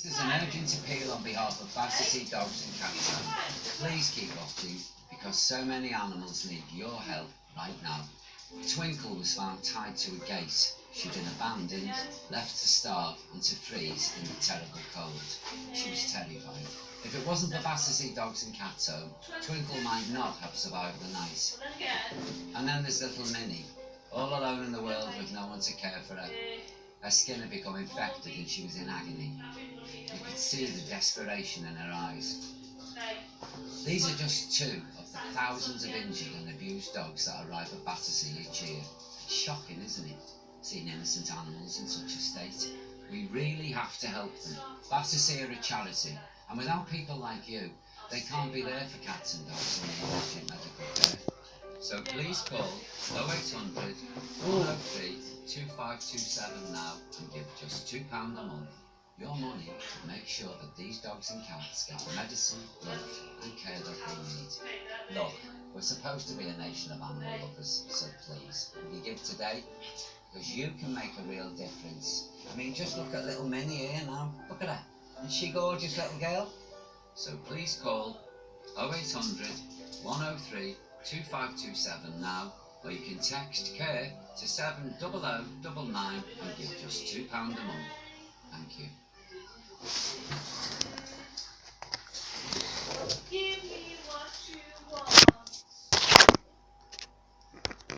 This is an urgent appeal on behalf of battersea dogs and cats owners. Please keep watching because so many animals need your help right now. Twinkle was found tied to a gate. She'd been abandoned, left to starve and to freeze in the terrible cold. She was terrified. If it wasn't for Battersea Dogs and Cats Home, Twinkle might not have survived the night. And then there's little Minnie, all alone in the world with no one to care for her. Her skin had become infected and she was in agony. You could see the desperation in her eyes. These are just two of the thousands of injured and abused dogs that arrive at Battersea each year. It's shocking, isn't it? Seeing innocent animals in such a state. We really have to help them. Battersea are a charity, and without people like you, they can't be there for cats and dogs in need of medical care. So please call 0800 103 2527 now and give just £2 a month. Your money will make sure that these dogs and cats get the medicine, love and care that they need. Look, we're supposed to be a nation of animal lovers, so please, will you give today? Because you can make a real difference. I mean, just look at little Minnie here now. Look at her. Isn't she gorgeous, little girl? So please call 0800 103 2527 now, or you can text CARE to 70099 and give just £2 a month. Thank you.